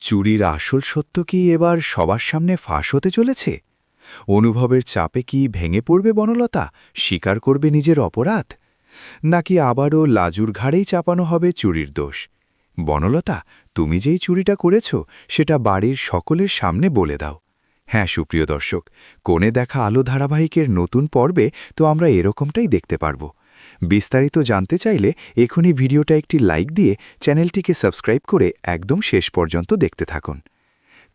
চুরির আসল সত্য কি এবার সবার সামনে ফাঁস হতে চলেছে? অনুভবের চাপে কি ভেঙে পড়বে বনলতা, স্বীকার করবে নিজের অপরাধ? নাকি আবারও লাজুর ঘাড়েই চাপানো হবে চুরির দোষ? বনলতা, তুমি যেই চুরিটা করেছ সেটা বাড়ির সকলের সামনে বলে দাও। হ্যাঁ সুপ্রিয় দর্শক, কোণে দেখা আলো ধারাবাহিকের নতুন পর্বে তো আমরা এরকমটাই দেখতে পারব। বিস্তারিত জানতে চাইলে এখনই ভিডিওটা একটি লাইক দিয়ে চ্যানেলটিকে সাবস্ক্রাইব করে একদম শেষ পর্যন্ত দেখতে থাকুন।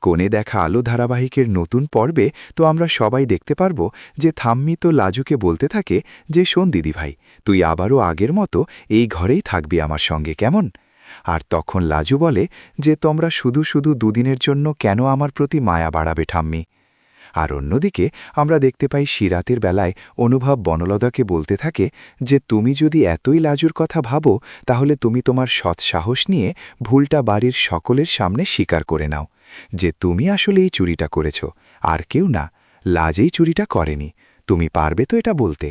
কোণে দেখা আলো ধারাবাহিকের নতুন পর্বে তো আমরা সবাই দেখতে পারব যে থাম্মি তো লাজুকে বলতে থাকে যে শোন দিদিভাই, তুই আবারও আগের মতো এই ঘরেই থাকবি আমার সঙ্গে, কেমন? আর তখন লাজু বলে যে তোমরা শুধু শুধু দুদিনের জন্য কেন আমার প্রতি মায়া বাড়াবে ঠাম্মি। আর অন্যদিকে আমরা দেখতে পাই সিরাতের বেলায় অনুভব বনলতাকে বলতে থাকে যে তুমি যদি এতই লাজুর কথা ভাবো তাহলে তুমি তোমার সৎসাহস নিয়ে ভুলটা বাড়ির সকলের সামনে স্বীকার করে নাও যে তুমি আসলে এই চুরিটা করেছ, আর কেউ না, লাজেই চুরিটা করেনি। তুমি পারবে তো এটা বলতে?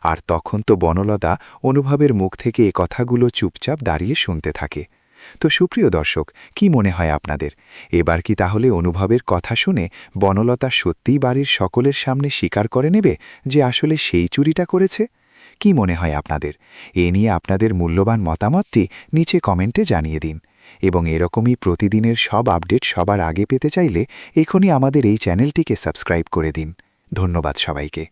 আর তখন তো বনলতা অনুভবের মুখ থেকে এ কথাগুলো চুপচাপ দাঁড়িয়ে শুনতে থাকে। তো সুপ্রিয় দর্শক, কি মনে হয় আপনাদের? এবার কি তাহলে অনুভবের কথা শুনে বনলতা সত্যিই বাড়ির সকলের সামনে স্বীকার করে নেবে যে আসলে সেই চুরিটা করেছে? কি মনে হয় আপনাদের? এ নিয়ে আপনাদের মূল্যবান মতামতটি নিচে কমেন্টে জানিয়ে দিন। এবং এরকমই প্রতিদিনের সব আপডেট সবার আগে পেতে চাইলে এখনই আমাদের এই চ্যানেলটিকে সাবস্ক্রাইব করে দিন। ধন্যবাদ সবাইকে।